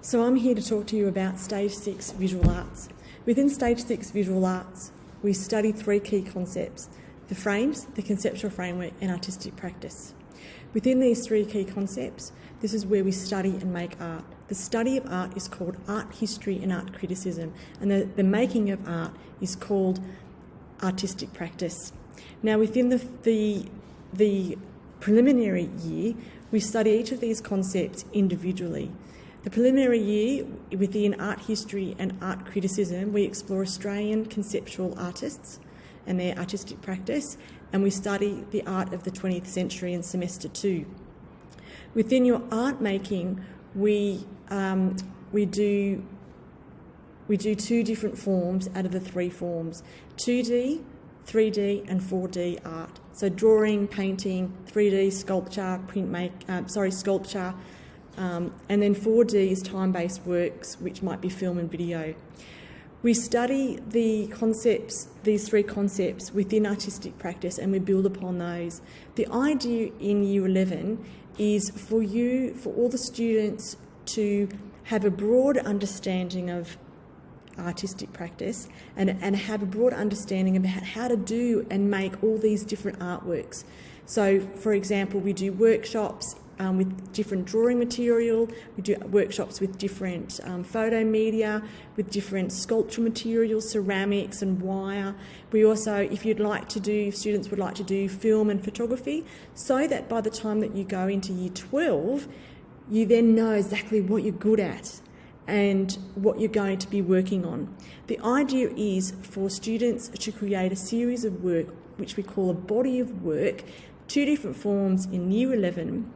So I'm here to talk to you about Stage 6 Visual Arts. Within Stage 6 Visual Arts, we study three key concepts: the frames, the conceptual framework and artistic practice. Within these three key concepts, this is where we study and make art. The study of art is called art history and art criticism, and the making of art is called artistic practice. Now, within the preliminary year, we study each of these concepts individually. The preliminary year, within art history and art criticism, we explore Australian conceptual artists and their artistic practice, and we study the art of the 20th century in semester 2. Within your art making, we do two different forms out of the three forms: 2D, 3D and 4D art. So drawing, painting, 3D, sculpture, sculpture, and then 4D is time-based works, which might be film and video. We study the concepts, these three concepts, within artistic practice, and we build upon those. The idea in Year 11 is for all the students to have a broad understanding of artistic practice and have a broad understanding about how to do and make all these different artworks. So, for example, we do workshops with different drawing material, we do workshops with different photo media, with different sculptural materials, ceramics and wire. We also, if students would like to do film and photography, so that by the time that you go into Year 12, you then know exactly what you're good at and what you're going to be working on. The idea is for students to create a series of work, which we call a body of work, two different forms in Year 11,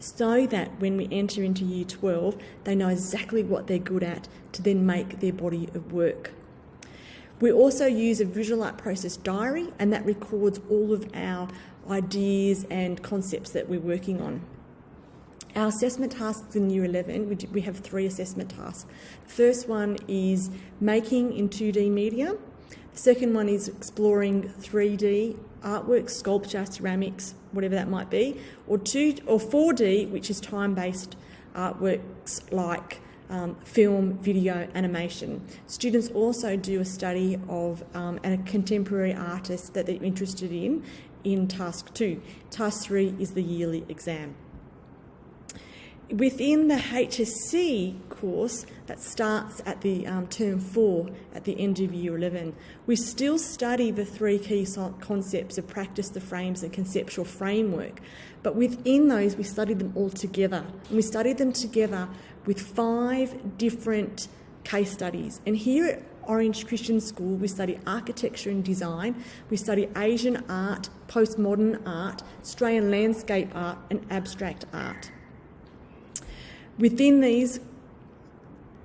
so that when we enter into Year 12, they know exactly what they're good at to then make their body of work. We also use a visual art process diary, and that records all of our ideas and concepts that we're working on. Our assessment tasks in Year 11, we have three assessment tasks. The first one is making in 2D media. The second one is exploring 3D artwork, sculpture, ceramics, whatever that might be, or 4D, which is time-based artworks like film, video, animation. Students also do a study of a contemporary artist that they're interested in Task 2. Task 3 is the yearly exam. Within the HSC course that starts at the term 4 at the end of Year 11, we still study the three key concepts of practice, the frames and conceptual framework, but within those we study them all together, and we study them together with 5 different case studies. And here at Orange Christian School we study architecture and design, we study Asian art, postmodern art, Australian landscape art and abstract art. Within these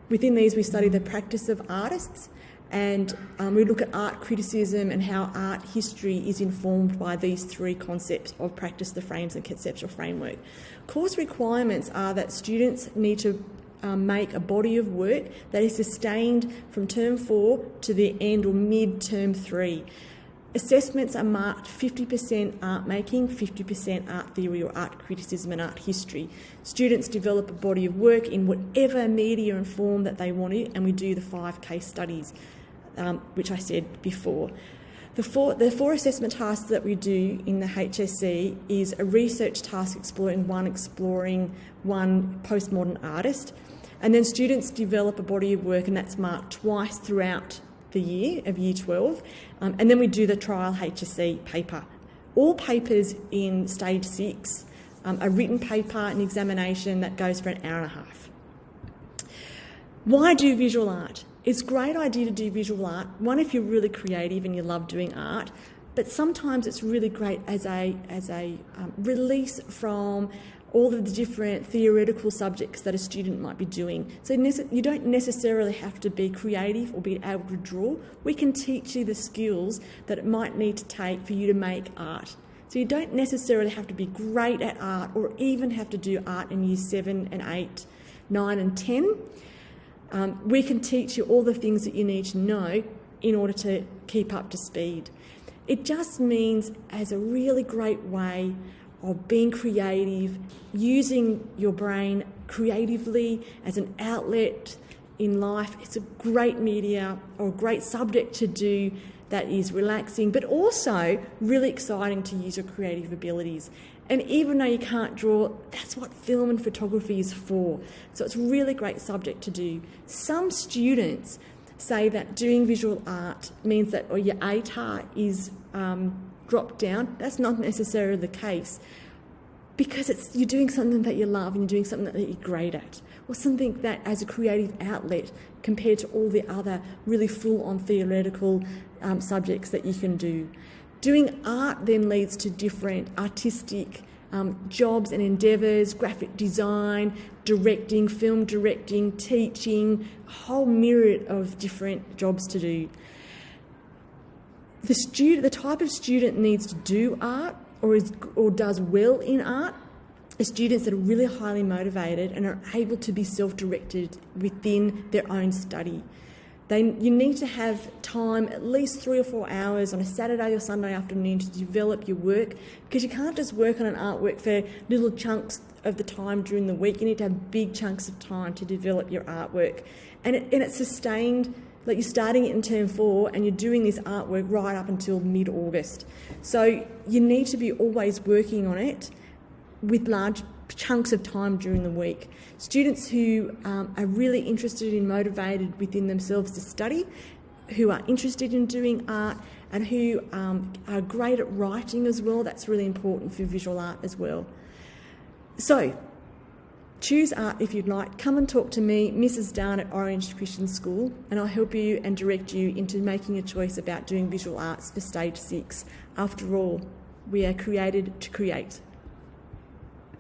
we study the practice of artists, and we look at art criticism and how art history is informed by these three concepts of practice, the frames and conceptual framework. Course requirements are that students need to make a body of work that is sustained from term 4 to the end or mid-term 3. Assessments are marked 50% art making, 50% art theory or art criticism and art history. Students develop a body of work in whatever media and form that they want to, and we do the 5 case studies, which I said before. The four assessment tasks that we do in the HSC is a research task exploring one postmodern artist, and then students develop a body of work, and that's marked twice throughout the year of Year 12, and then we do the trial HSC paper. All papers in Stage 6 a written paper, an examination that goes for an hour and a half. Why do visual art? It's a great idea to do visual art, one if you're really creative and you love doing art, but sometimes it's really great as a release from all of the different theoretical subjects that a student might be doing. So you don't necessarily have to be creative or be able to draw. We can teach you the skills that it might need to take for you to make art. So you don't necessarily have to be great at art or even have to do art in Year 7 and 8, 9 and 10. We can teach you all the things that you need to know in order to keep up to speed. It just means as a really great way of being creative, using your brain creatively as an outlet in life. It's a great media or a great subject to do that is relaxing, but also really exciting to use your creative abilities. And even though you can't draw, that's what film and photography is for. So it's a really great subject to do. Some students say that doing visual art means that your ATAR is dropped down. That's not necessarily the case, because you're doing something that you love and you're doing something that you're great at, or something that as a creative outlet compared to all the other really full-on theoretical subjects that you can do. Doing art then leads to different artistic jobs and endeavours, graphic design, directing, film directing, teaching, a whole myriad of different jobs to do. The type of student needs to do art or does well in art are students that are really highly motivated and are able to be self-directed within their own study. You need to have time, at least 3 or 4 hours on a Saturday or Sunday afternoon, to develop your work, because you can't just work on an artwork for little chunks of the time during the week. You need to have big chunks of time to develop your artwork. And it's sustained, like you're starting it in term 4 and you're doing this artwork right up until mid-August. So you need to be always working on it with large chunks of time during the week. Students who are really interested and motivated within themselves to study, who are interested in doing art, and who are great at writing as well. That's really important for visual art as well. So choose art if you'd like. Come and talk to me, Mrs. Dunn at Orange Christian School, and I'll help you and direct you into making a choice about doing visual arts for Stage 6. After all, we are created to create.